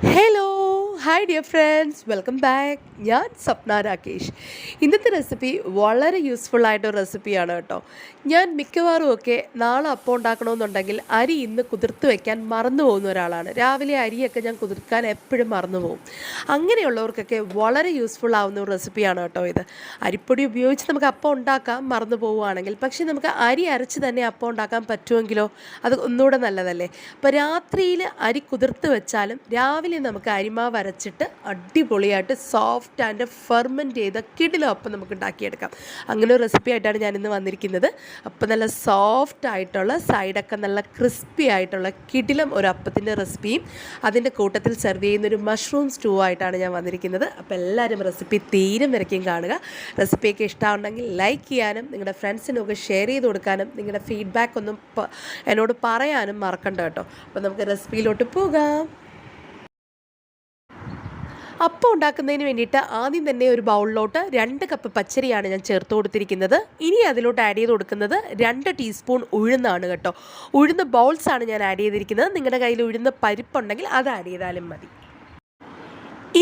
Hello, hi dear friends, welcome back. ഞാൻ സ്വപ്ന രാകേഷ്. ഇന്നത്തെ recipe വളരെ യൂസ്ഫുൾ ആയിട്ടൊരു റെസിപ്പിയാണ് കേട്ടോ. ഞാൻ മിക്കവാറും ഒക്കെ നാളെ അപ്പം ഉണ്ടാക്കണമെന്നുണ്ടെങ്കിൽ അരി ഇന്ന് കുതിർത്ത് വെക്കാൻ മറന്നു പോകുന്ന ഒരാളാണ്. രാവിലെ അരിയൊക്കെ ഞാൻ കുതിർക്കാൻ എപ്പോഴും മറന്നു പോകും. അങ്ങനെയുള്ളവർക്കൊക്കെ വളരെ യൂസ്ഫുൾ ആവുന്ന ഒരു റെസിപ്പിയാണ് കേട്ടോ ഇത്. അരിപ്പൊടി ഉപയോഗിച്ച് നമുക്ക് അപ്പം ഉണ്ടാക്കാം മറന്നു പോവുകയാണെങ്കിൽ. പക്ഷേ നമുക്ക് അരി അരച്ച് തന്നെ അപ്പം ഉണ്ടാക്കാൻ പറ്റുമെങ്കിലോ അത് ഒന്നുകൂടെ നല്ലതല്ലേ. അപ്പോൾ രാത്രിയിൽ അരി കുതിർത്ത് വെച്ചാലും രാവിലെ നമുക്ക് അരിമാവ് അരച്ചിട്ട് അടിപൊളിയായിട്ട് സോഫ്റ്റ് ആൻഡ് ഫെർമെൻറ്റ് ചെയ്ത കിടിലം അപ്പം നമുക്ക് ഉണ്ടാക്കിയെടുക്കാം. അങ്ങനെ ഒരു റെസിപ്പി ആയിട്ടാണ് ഞാനിന്ന് വന്നിരിക്കുന്നത്. അപ്പം നല്ല സോഫ്റ്റ് ആയിട്ടുള്ള സൈഡൊക്കെ നല്ല ക്രിസ്പി ആയിട്ടുള്ള കിടിലം ഒരു അപ്പത്തിൻ്റെ റെസിപ്പിയും അതിൻ്റെ കൂട്ടത്തിൽ സെർവ് ചെയ്യുന്നൊരു മഷ്റൂം സ്റ്റൂ ആയിട്ടാണ് ഞാൻ വന്നിരിക്കുന്നത്. അപ്പോൾ എല്ലാവരും റെസിപ്പി തീരും വരയ്ക്കും കാണുക. റെസിപ്പിയൊക്കെ ഇഷ്ടമുണ്ടെങ്കിൽ ലൈക്ക് ചെയ്യാനും നിങ്ങളുടെ ഫ്രണ്ട്സിനൊക്കെ ഷെയർ ചെയ്ത് കൊടുക്കാനും നിങ്ങളുടെ ഫീഡ്ബാക്ക് ഒന്നും എന്നോട് പറയാനും മറക്കണ്ട കേട്ടോ. അപ്പോൾ നമുക്ക് റെസിപ്പിയിലോട്ട് പോകാം. അപ്പം ഉണ്ടാക്കുന്നതിന് വേണ്ടിയിട്ട് ആദ്യം തന്നെ ഒരു ബൗളിലോട്ട് 2 കപ്പ് പച്ചരിയാണ് ഞാൻ ചേർത്ത് കൊടുത്തിരിക്കുന്നത്. ഇനി അതിലോട്ട് ആഡ് ചെയ്ത് കൊടുക്കുന്നത് 2 ടീസ്പൂൺ ഉഴുന്നാണ് കേട്ടോ. ഉഴുന്ന് ബൗൾസാണ് ഞാൻ ആഡ് ചെയ്തിരിക്കുന്നത്. നിങ്ങളുടെ കയ്യിൽ ഉഴുന്ന് പരിപ്പുണ്ടെങ്കിൽ അത് ആഡ് ചെയ്താലും മതി.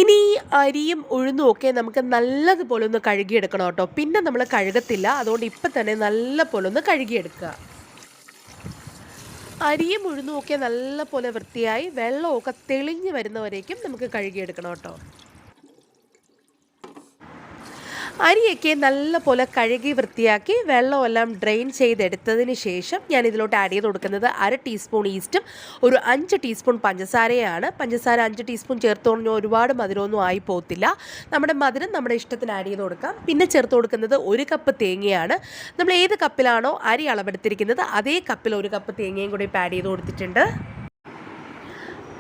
ഇനി അരിയും ഉഴുന്നും ഒക്കെ നമുക്ക് നല്ലതുപോലെ ഒന്ന് കഴുകിയെടുക്കണം കേട്ടോ. പിന്നെ നമ്മൾ കഴുകത്തില്ല, അതുകൊണ്ട് ഇപ്പം തന്നെ നല്ലപോലെ ഒന്ന് കഴുകിയെടുക്കുക. അരിയും ഉഴുന്നും ഒക്കെ നല്ലപോലെ വൃത്തിയായി വെള്ളമൊക്കെ തെളിഞ്ഞ് വരുന്നവരേക്കും നമുക്ക് കഴുകിയെടുക്കണം കേട്ടോ. അരിയൊക്കെ നല്ലപോലെ കഴുകി വൃത്തിയാക്കി വെള്ളമെല്ലാം ഡ്രെയിൻ ചെയ്തെടുത്തതിന് ശേഷം ഞാൻ ഇതിലോട്ട് ആഡ് ചെയ്ത് കൊടുക്കുന്നത് 1/2 ടീസ്പൂൺ ഈസ്റ്റും 5 ടീസ്പൂൺ പഞ്ചസാരയാണ്. പഞ്ചസാര 5 ടീസ്പൂൺ ചേർത്ത് പറഞ്ഞാൽ ഒരുപാട് മധുരമൊന്നും ആയി പോകത്തില്ല. നമ്മുടെ മധുരം നമ്മുടെ ഇഷ്ടത്തിന് ആഡ് ചെയ്ത് കൊടുക്കാം. പിന്നെ ചേർത്ത് കൊടുക്കുന്നത് 1 കപ്പ് തേങ്ങയാണ്. നമ്മൾ ഏത് കപ്പിലാണോ അരി അളവെടുത്തിരിക്കുന്നത് അതേ കപ്പിൽ 1 കപ്പ് തേങ്ങയും കൂടി ഇപ്പോൾ ആഡ് ചെയ്ത് കൊടുത്തിട്ടുണ്ട്.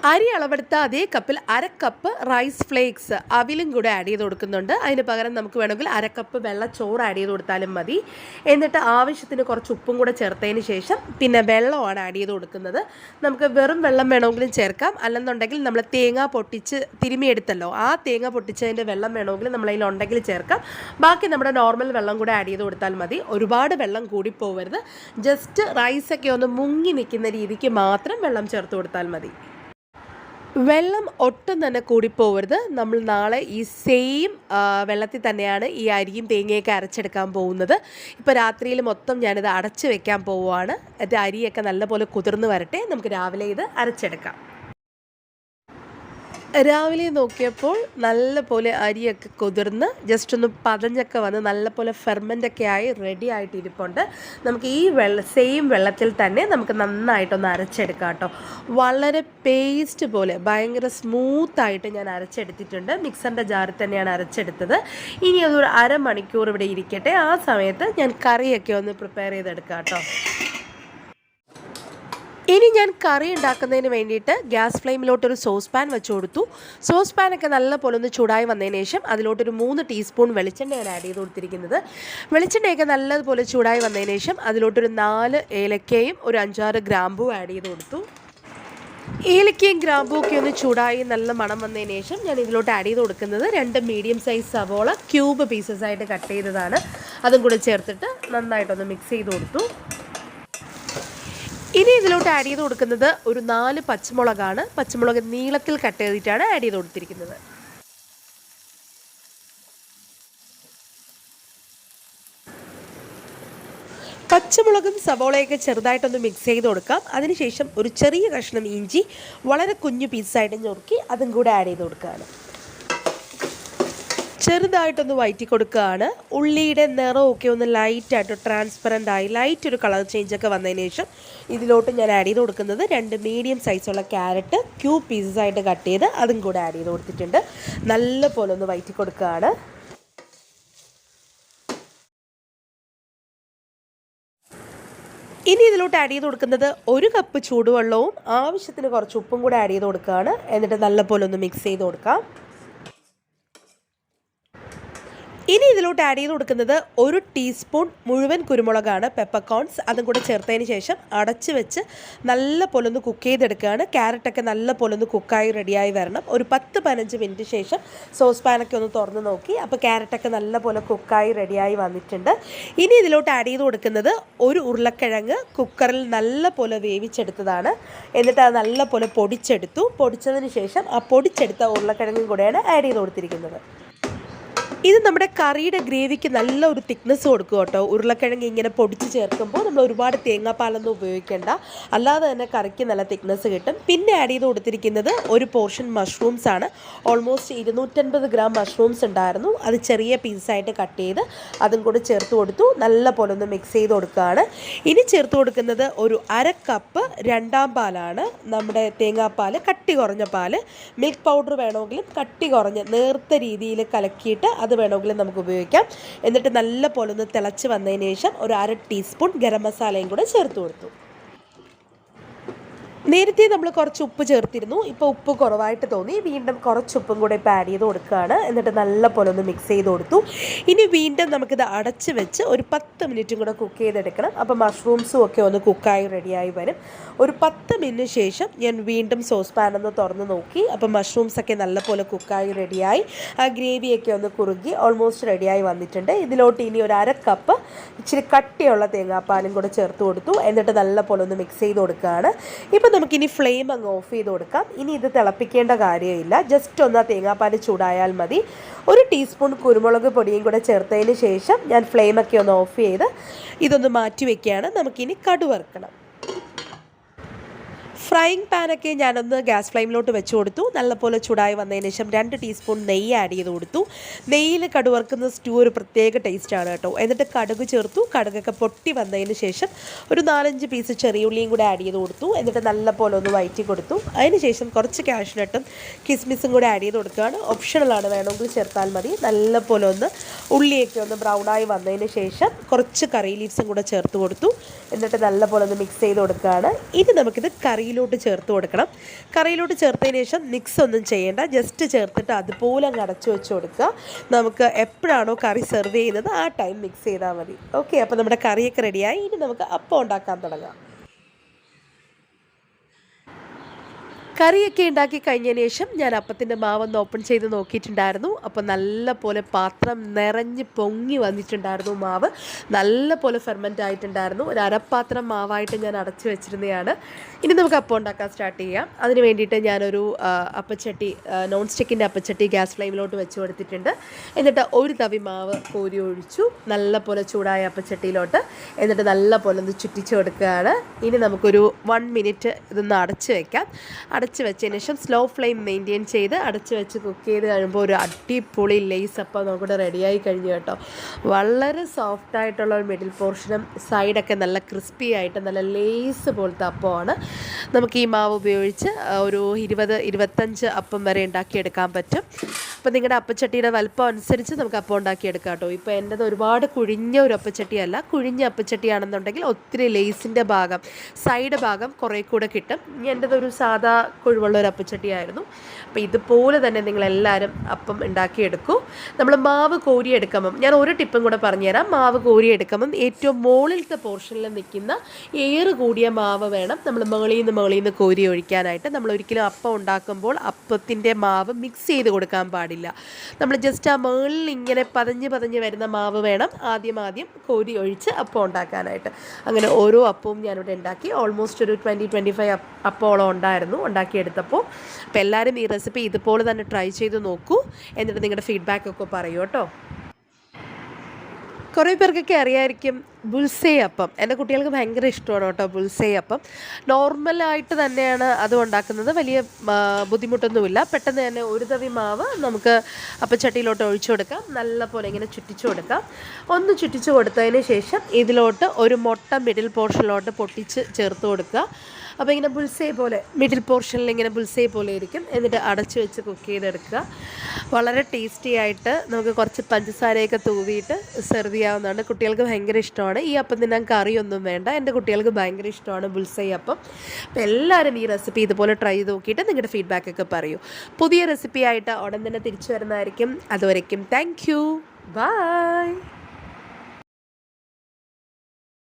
അരി അളവെടുത്ത അതേ കപ്പിൽ 1/2 കപ്പ് റൈസ് ഫ്ലേക്സ് അവിലും കൂടെ ആഡ് ചെയ്ത് കൊടുക്കുന്നുണ്ട്. അതിന് പകരം നമുക്ക് വേണമെങ്കിൽ 1/2 കപ്പ് വെള്ളച്ചോറ് ആഡ് ചെയ്ത് കൊടുത്താലും മതി. എന്നിട്ട് ആവശ്യത്തിന് കുറച്ച് ഉപ്പും കൂടെ ചേർത്തതിന് ശേഷം പിന്നെ വെള്ളമാണ് ആഡ് ചെയ്ത് കൊടുക്കുന്നത്. നമുക്ക് വെറും വെള്ളം വേണമെങ്കിലും ചേർക്കാം, അല്ലെന്നുണ്ടെങ്കിൽ നമ്മൾ തേങ്ങ പൊട്ടിച്ച് തിരുമിയെടുത്തല്ലോ ആ തേങ്ങ പൊട്ടിച്ചതിൻ്റെ വെള്ളം വേണമെങ്കിൽ നമ്മളതിലുണ്ടെങ്കിൽ ചേർക്കാം. ബാക്കി നമ്മുടെ നോർമൽ വെള്ളം കൂടെ ആഡ് ചെയ്ത് കൊടുത്താൽ മതി. ഒരുപാട് വെള്ളം കൂടി പോകരുത്. ജസ്റ്റ് റൈസൊക്കെ ഒന്ന് മുങ്ങി നിൽക്കുന്ന രീതിക്ക് മാത്രം വെള്ളം ചേർത്ത് കൊടുത്താൽ മതി. വെള്ളം ഒട്ടും തന്നെ കൂടിപ്പോവരുത്. നമ്മൾ നാളെ ഈ സെയിം വെള്ളത്തിൽ തന്നെയാണ് ഈ അരിയും തേങ്ങയൊക്കെ അരച്ചെടുക്കാൻ പോകുന്നത്. ഇപ്പോൾ രാത്രിയിൽ മൊത്തം ഞാനിത് അടച്ച് വെക്കാൻ പോവുകയാണ്. എന്നിട്ട് അരിയൊക്കെ നല്ലപോലെ കുതിർന്ന് വരട്ടെ, നമുക്ക് രാവിലെ ഇത് അരച്ചെടുക്കാം. രാവിലെ നോക്കിയപ്പോൾ നല്ല പോലെ അരിയൊക്കെ കുതിർന്ന് ജസ്റ്റ് ഒന്ന് പതഞ്ഞൊക്കെ വന്ന് നല്ല പോലെ ഫെർമെൻ്റൊക്കെ ആയി റെഡി ആയിട്ട് ഇരിപ്പുണ്ട്. നമുക്ക് ഈ സെയിം വെള്ളത്തിൽ തന്നെ നമുക്ക് നന്നായിട്ടൊന്ന് അരച്ചെടുക്കാം കേട്ടോ. വളരെ പേസ്റ്റ് പോലെ ഭയങ്കര സ്മൂത്തായിട്ട് ഞാൻ അരച്ചെടുത്തിട്ടുണ്ട്. മിക്സറിൻ്റെ ജാറിൽ തന്നെയാണ് അരച്ചെടുത്തത്. ഇനി അതൊരു 1/2 മണിക്കൂർ ഇവിടെ ഇരിക്കട്ടെ. ആ സമയത്ത് ഞാൻ കറിയൊക്കെ ഒന്ന് പ്രിപ്പയർ ചെയ്തെടുക്കാം കേട്ടോ. ഇനി ഞാൻ കറി ഉണ്ടാക്കുന്നതിന് വേണ്ടിയിട്ട് ഗ്യാസ് ഫ്ലെയിമിലോട്ടൊരു സോസ് പാൻ വെച്ച് കൊടുത്തു. സോസ് പാനൊക്കെ നല്ലപോലെ ഒന്ന് ചൂടായി വന്നതിന് ശേഷം അതിലോട്ടൊരു 3 ടീസ്പൂൺ വെളിച്ചെണ്ണയാണ് ആഡ് ചെയ്ത് കൊടുത്തിരിക്കുന്നത്. വെളിച്ചെണ്ണയൊക്കെ നല്ലതുപോലെ ചൂടായി വന്നതിന് ശേഷം അതിലോട്ടൊരു 4 ഏലക്കയും ഒരു 5-6 ഗ്രാമ്പൂ ആഡ് ചെയ്ത് കൊടുത്തു. ഏലക്കയും ഗ്രാമ്പൂ ഒക്കെ ഒന്ന് ചൂടായി നല്ല മണം വന്നതിന് ശേഷം ഞാൻ ഇതിലോട്ട് ആഡ് ചെയ്ത് കൊടുക്കുന്നത് 2 മീഡിയം സൈസ് സവോള ക്യൂബ് പീസസ് ആയിട്ട് കട്ട് ചെയ്തതാണ്. അതും കൂടെ ചേർത്തിട്ട് നന്നായിട്ടൊന്ന് മിക്സ് ചെയ്ത് കൊടുത്തു. ഇനി ഇതിലോട്ട് ആഡ് ചെയ്ത് കൊടുക്കുന്നത് ഒരു 4 പച്ചമുളകാണ്. പച്ചമുളക് നീളത്തിൽ കട്ട് ചെയ്തിട്ടാണ് ആഡ് ചെയ്ത് കൊടുത്തിരിക്കുന്നത്. പച്ചമുളകും സവോളയൊക്കെ ചെറുതായിട്ടൊന്ന് മിക്സ് ചെയ്ത് കൊടുക്കാം. അതിനുശേഷം ഒരു ചെറിയ കഷ്ണം ഇഞ്ചി വളരെ കുഞ്ഞു പീസായിട്ട് ഞുറുക്കി അതും കൂടെ ആഡ് ചെയ്ത് കൊടുക്കുകയാണ്. ചെറുതായിട്ടൊന്ന് വഴറ്റി കൊടുക്കുകയാണ്. ഉള്ളിയുടെ നിറമൊക്കെ ഒന്ന് ലൈറ്റായിട്ട് ട്രാൻസ്പെറൻ്റ് ആയി ലൈറ്റ് ഒരു കളർ ചേഞ്ചൊക്കെ വന്നതിന് ശേഷം ഇതിലോട്ട് ഞാൻ ആഡ് ചെയ്ത് കൊടുക്കുന്നത് 2 മീഡിയം സൈസുള്ള ക്യാരറ്റ് ക്യൂബ് പീസസ് ആയിട്ട് കട്ട് ചെയ്ത് അതും കൂടെ ആഡ് ചെയ്ത് കൊടുത്തിട്ടുണ്ട്. നല്ല പോലെ ഒന്ന് വഴറ്റി കൊടുക്കുകയാണ്. ഇനി ഇതിലോട്ട് ആഡ് ചെയ്ത് കൊടുക്കുന്നത് 1 കപ്പ് ചൂടുവെള്ളവും ആവശ്യത്തിന് കുറച്ച് ഉപ്പും കൂടെ ആഡ് ചെയ്ത് കൊടുക്കുകയാണ്. എന്നിട്ട് നല്ല പോലെ ഒന്ന് മിക്സ് ചെയ്ത് കൊടുക്കാം. ഇനി ഇതിലോട്ട് ആഡ് ചെയ്ത് കൊടുക്കുന്നത് 1 ടീസ്പൂൺ മുഴുവൻ കുരുമുളകാണ്, പെപ്പർകോൺസ്. അതും കൂടെ ചേർത്തതിന് ശേഷം അടച്ച് വെച്ച് നല്ല പോലെ ഒന്ന് കുക്ക് ചെയ്തെടുക്കുകയാണ്. ക്യാരറ്റൊക്കെ നല്ല പോലെ ഒന്ന് കുക്കായി റെഡിയായി വരണം. ഒരു 10-15 മിനിറ്റ് ശേഷം സോസ് പാനൊക്കെ ഒന്ന് തുറന്ന് നോക്കി. അപ്പോൾ ക്യാരറ്റൊക്കെ നല്ല പോലെ കുക്കായി റെഡിയായി വന്നിട്ടുണ്ട്. ഇനി ഇതിലോട്ട് ആഡ് ചെയ്ത് കൊടുക്കുന്നത് 1 ഉരുളക്കിഴങ്ങ് കുക്കറിൽ നല്ല പോലെ വേവിച്ചെടുത്തതാണ്. എന്നിട്ട് അത് നല്ല പോലെ പൊടിച്ചതിന് ശേഷം ആ പൊടിച്ചെടുത്ത ഉരുളക്കിഴങ്ങും കൂടെയാണ് ആഡ് ചെയ്ത് കൊടുത്തിരിക്കുന്നത്. ഇത് നമ്മുടെ കറിയുടെ ഗ്രേവിക്ക് നല്ല ഒരു തിക്നെസ് കൊടുക്കും കേട്ടോ. ഉരുളക്കിഴങ്ങ് ഇങ്ങനെ പൊടിച്ച് ചേർക്കുമ്പോൾ നമ്മൾ ഒരുപാട് തേങ്ങാപ്പാലൊന്നും ഉപയോഗിക്കേണ്ട, അല്ലാതെ തന്നെ കറിക്ക് നല്ല തിക്നെസ് കിട്ടും. പിന്നെ ആഡ് ചെയ്ത് കൊടുത്തിരിക്കുന്നത് ഒരു പോർഷൻ മഷ്റൂംസ് ആണ്. ഓൾമോസ്റ്റ് 250 ഗ്രാം മഷ്റൂംസ് ഉണ്ടായിരുന്നു. അത് ചെറിയ പീസായിട്ട് കട്ട് ചെയ്ത് അതും കൂടി ചേർത്ത് കൊടുത്തു. നല്ല പോലെ ഒന്ന് മിക്സ് ചെയ്ത് കൊടുക്കുകയാണ്. ഇനി ചേർത്ത് കൊടുക്കുന്നത് ഒരു 1/2 കപ്പ് രണ്ടാം പാലാണ്. നമ്മുടെ തേങ്ങാപ്പാൽ കട്ടി കുറഞ്ഞ പാല്. മിൽക്ക് പൗഡർ വേണമെങ്കിലും കട്ടി കുറഞ്ഞ നേർത്ത രീതിയിൽ കലക്കിയിട്ട് അത് വേണമെങ്കിലും നമുക്ക് ഉപയോഗിക്കാം. എന്നിട്ട് നല്ല പോലെ ഒന്ന് തിളച്ച് വന്നതിന് ശേഷം ഒരു 1/2 ടീസ്പൂൺ ഗരം മസാലയും കൂടെ ചേർത്ത് കൊടുത്തു. നേരത്തെ നമ്മൾ കുറച്ച് ഉപ്പ് ചേർത്തിരുന്നു. ഇപ്പോൾ ഉപ്പ് കുറവായിട്ട് തോന്നി. വീണ്ടും കുറച്ച് ഉപ്പും കൂടെ ഇപ്പോൾ ആഡ് ചെയ്ത് കൊടുക്കുകയാണ്. എന്നിട്ട് നല്ല പോലെ ഒന്ന് മിക്സ് ചെയ്ത് കൊടുത്തു. ഇനി വീണ്ടും നമുക്കിത് അടച്ച് വെച്ച് ഒരു 10 മിനിറ്റും കൂടെ കുക്ക് ചെയ്തെടുക്കണം. അപ്പോൾ മഷ്റൂംസും ഒക്കെ ഒന്ന് കുക്കായി റെഡിയായി വരും. ഒരു 10 മിനിറ്റിന് ശേഷം ഞാൻ വീണ്ടും സോസ് പാൻ ഒന്ന് തുറന്ന് നോക്കി. അപ്പോൾ മഷ്റൂംസൊക്കെ നല്ല പോലെ കുക്കായി റെഡിയായി. ആ ഗ്രേവിയൊക്കെ ഒന്ന് കുറുകി ഓൾമോസ്റ്റ് റെഡിയായി വന്നിട്ടുണ്ട്. ഇതിലോട്ട് ഇനി ഒരു 1/2 കപ്പ് ഇച്ചിരി കട്ടിയുള്ള തേങ്ങാപ്പാലും കൂടെ ചേർത്ത് കൊടുത്തു. എന്നിട്ട് നല്ല പോലെ ഒന്ന് മിക്സ് ചെയ്ത് കൊടുക്കുകയാണ്. ഇപ്പോൾ നമുക്കിനി ഫ്ലെയിം അങ്ങ് ഓഫ് ചെയ്ത് കൊടുക്കാം. ഇനി ഇത് തിളപ്പിക്കേണ്ട കാര്യമില്ല. ജസ്റ്റ് ഒന്ന് ആ തേങ്ങാപ്പാൽ ചൂടായാൽ മതി. 1 ടീസ്പൂൺ കുരുമുളക് പൊടിയും കൂടെ ചേർത്തതിന് ശേഷം ഞാൻ ഫ്ലെയിമൊക്കെ ഒന്ന് ഓഫ് ചെയ്ത് ഇതൊന്ന് മാറ്റി വയ്ക്കുകയാണ്. നമുക്കിനി കടുക് വറുക്കണം. ഫ്രൈയിങ് പാനൊക്കെ ഞാനൊന്ന് ഗ്യാസ് ഫ്ലെയിമിലോട്ട് വെച്ച് കൊടുത്തു. നല്ലപോലെ ചൂടായി വന്നതിന് ശേഷം 2 ടീസ്പൂൺ നെയ്യ് ആഡ് ചെയ്ത് കൊടുത്തു. നെയ്യിൽ കടുക് വറുക്കുന്ന സ്റ്റൂ ഒരു പ്രത്യേക ടേസ്റ്റാണ് കേട്ടോ. എന്നിട്ട് കടുക് ചേർത്തു. കടുകൊക്കെ പൊട്ടി വന്നതിന് ശേഷം ഒരു 4-5 പീസ് ചെറിയുള്ളിയും കൂടെ ആഡ് ചെയ്ത് കൊടുത്തു. എന്നിട്ട് നല്ലപോലെ ഒന്ന് വഴറ്റി കൊടുത്തു. അതിന് ശേഷം കുറച്ച് കാഷ്നട്ടും കിസ്മിസും കൂടെ ആഡ് ചെയ്ത് കൊടുക്കുകയാണ്. ഓപ്ഷണലാണ്, വേണമെങ്കിൽ ചേർത്താൽ മതി. നല്ലപോലെ ഒന്ന് ഉള്ളിയൊക്കെ ഒന്ന് ബ്രൗണായി വന്നതിന് ശേഷം കുറച്ച് കറി ലീവ്സും കൂടെ ചേർത്ത് കൊടുത്തു. എന്നിട്ട് നല്ലപോലെ ഒന്ന് മിക്സ് ചെയ്ത് കൊടുക്കുകയാണ്. ഇനി നമുക്കിത് കറിയിലോട്ട് ചേർത്ത് കൊടുക്കണം. കറിയിലോട്ട് ചേർത്തതിന് ശേഷം മിക്സ് ഒന്നും ചെയ്യേണ്ട, ജസ്റ്റ് ചേർത്തിട്ട് അതുപോലെ അങ്ങ് അടച്ചു വെച്ച് കൊടുക്കുക. നമുക്ക് എപ്പോഴാണോ കറി സെർവ് ചെയ്യുന്നത് ആ ടൈം മിക്സ് ചെയ്താൽ മതി. ഓക്കെ, അപ്പോൾ നമ്മുടെ കറിയൊക്കെ റെഡിയായി. ഇനി നമുക്ക് അപ്പം ഉണ്ടാക്കാൻ തുടങ്ങാം. കറിയൊക്കെ ഉണ്ടാക്കി കഴിഞ്ഞതിന് ശേഷം ഞാൻ അപ്പത്തിൻ്റെ മാവൊന്ന് ഓപ്പൺ ചെയ്ത് നോക്കിയിട്ടുണ്ടായിരുന്നു. അപ്പോൾ നല്ല പോലെ പാത്രം നിറഞ്ഞ് പൊങ്ങി വന്നിട്ടുണ്ടായിരുന്നു. മാവ് നല്ല പോലെ ഫെർമെൻ്റ് ആയിട്ടുണ്ടായിരുന്നു. ഒരു അരപ്പാത്രം മാവായിട്ട് ഞാൻ അടച്ചു വെച്ചിരുന്നതാണ്. ഇനി നമുക്ക് അപ്പം ഉണ്ടാക്കാൻ സ്റ്റാർട്ട് ചെയ്യാം. അതിന് വേണ്ടിയിട്ട് ഞാനൊരു അപ്പച്ചട്ടി, നോൺ സ്റ്റിക്കിൻ്റെ അപ്പച്ചട്ടി ഗ്യാസ് ഫ്ലെയിമിലോട്ട് വെച്ച് കൊടുത്തിട്ടുണ്ട്. എന്നിട്ട് ഒരു തവി മാവ് കോരി ഒഴിച്ചു നല്ല പോലെ ചൂടായ അപ്പച്ചട്ടിയിലോട്ട്. എന്നിട്ട് നല്ല പോലെ ഒന്ന് ചുറ്റിച്ച് കൊടുക്കുകയാണ്. ഇനി നമുക്കൊരു 1 മിനിറ്റ് ഇതൊന്ന് അടച്ച് വയ്ക്കാം. അടച്ച് വെച്ചതിന് ശേഷം സ്ലോ ഫ്ലെയിം മെയിൻറ്റെയിൻ ചെയ്ത് അടച്ച് വെച്ച് കുക്ക് ചെയ്ത് കഴിയുമ്പോൾ ഒരു അടിപൊളി ലേസ് അപ്പം നമുക്കിവിടെ റെഡിയായി കഴിഞ്ഞു കേട്ടോ. വളരെ സോഫ്റ്റായിട്ടുള്ള ഒരു മിഡിൽ പോർഷനും സൈഡൊക്കെ നല്ല ക്രിസ്പി ആയിട്ട് നല്ല ലേസ് പോലത്തെ അപ്പമാണ്. നമുക്ക് ഈ മാവ് ഉപയോഗിച്ച് ഒരു 20-25 അപ്പം വരെ ഉണ്ടാക്കിയെടുക്കാൻ പറ്റും. അപ്പോൾ നിങ്ങളുടെ അപ്പച്ചട്ടിയുടെ വലിപ്പം അനുസരിച്ച് നമുക്ക് അപ്പം ഉണ്ടാക്കിയെടുക്കാം കേട്ടോ. ഇപ്പോൾ എൻ്റെത് ഒരുപാട് കുഴിഞ്ഞ ഒരു അപ്പച്ചട്ടിയല്ല. കുഴിഞ്ഞ അപ്പച്ചട്ടിയാണെന്നുണ്ടെങ്കിൽ ഒത്തിരി ലേസിൻ്റെ ഭാഗം, സൈഡ് ഭാഗം കുറേ കൂടെ കിട്ടും. എൻ്റെതൊരു സാധാ കുഴിവുള്ള ഒരു അപ്പച്ചട്ടിയായിരുന്നു. അപ്പോൾ ഇതുപോലെ തന്നെ നിങ്ങളെല്ലാവരും അപ്പം ഉണ്ടാക്കിയെടുക്കൂ. നമ്മൾ മാവ് കോരിയെടുക്കുമ്പം ഞാൻ ഒരു ടിപ്പും കൂടെ പറഞ്ഞുതരാം. മാവ് കോരിയെടുക്കുമ്പം ഏറ്റവും മുകളിലത്തെ പോർഷനിൽ നിൽക്കുന്ന ഏറ് കൂടിയ മാവ് വേണം നമ്മൾ മുകളിൽ നിന്ന് കോരി ഒഴിക്കാനായിട്ട്. നമ്മൾ ഒരിക്കലും അപ്പം ഉണ്ടാക്കുമ്പോൾ അപ്പത്തിൻ്റെ മാവ് മിക്സ് ചെയ്ത് കൊടുക്കാൻ പാടില്ല. നമ്മൾ ജസ്റ്റ് ആ മുകളിൽ ഇങ്ങനെ പതഞ്ഞ് വരുന്ന മാവ് വേണം ആദ്യം കോരി ഒഴിച്ച് അപ്പം ഉണ്ടാക്കാനായിട്ട്. അങ്ങനെ ഓരോ അപ്പവും ഞാനിവിടെ ഉണ്ടാക്കി. ഓൾമോസ്റ്റ് ഒരു 20-25 അപ്പോളം ഉണ്ടാക്കിയെടുത്തപ്പോൾ. അപ്പോൾ എല്ലാവരും ഈ റെസിപ്പി ഇതുപോലെ തന്നെ ട്രൈ ചെയ്ത് നോക്കൂ. എന്നിട്ട് നിങ്ങളുടെ ഫീഡ്ബാക്കൊക്കെ പറയൂ കേട്ടോ. കുറേ പേർക്കൊക്കെ അറിയായിരിക്കും ബുൾസേ അപ്പം. എൻ്റെ കുട്ടികൾക്ക് ഭയങ്കര ഇഷ്ടമാണ് കേട്ടോ ബുൾസേ അപ്പം. നോർമലായിട്ട് തന്നെയാണ് അത് ഉണ്ടാക്കുന്നത്. വലിയ ബുദ്ധിമുട്ടൊന്നുമില്ല. പെട്ടെന്ന് തന്നെ ഒരു തവി മാവ് നമുക്ക് അപ്പച്ചട്ടിയിലോട്ട് ഒഴിച്ചു കൊടുക്കാം. നല്ല പോലെ ഇങ്ങനെ ചുറ്റിച്ചു കൊടുക്കാം. ഒന്ന് ചുറ്റിച്ചു കൊടുത്തതിന് ശേഷം ഇതിലോട്ട് ഒരു മുട്ട മിഡിൽ പോർഷനിലോട്ട് പൊട്ടിച്ച് ചേർത്ത് കൊടുക്കുക. അപ്പോൾ ഇങ്ങനെ ബുൾസേ പോലെ മിഡിൽ പോർഷനിൽ ഇങ്ങനെ ബുൾസേ പോലെ ഇരിക്കും. എന്നിട്ട് അടച്ചു വെച്ച് കുക്ക് ചെയ്തെടുക്കുക. വളരെ ടേസ്റ്റി ആയിട്ട് നമുക്ക് കുറച്ച് പഞ്ചസാരയൊക്കെ തൂവിയിട്ട് സെർവ് ചെയ്യാവുന്നതാണ്. കുട്ടികൾക്ക് ഭയങ്കര ഇഷ്ടമാണ്. ഈ അപ്പം തിന്നാൻ കറിയൊന്നും വേണ്ട. എൻ്റെ കുട്ടികൾക്ക് ഭയങ്കര ഇഷ്ടമാണ് ബുൾസൈ അപ്പം. അപ്പോൾ എല്ലാവരും ഈ റെസിപ്പി ഇതുപോലെ ട്രൈ ചെയ്ത് നോക്കിയിട്ട് നിങ്ങളുടെ ഫീഡ്ബാക്കൊക്കെ പറയൂ. പുതിയ റെസിപ്പി ആയിട്ട് ഉടൻ തന്നെ തിരിച്ചു വരുന്നതായിരിക്കും. അതുവരയ്ക്കും താങ്ക് യു. ബായ്.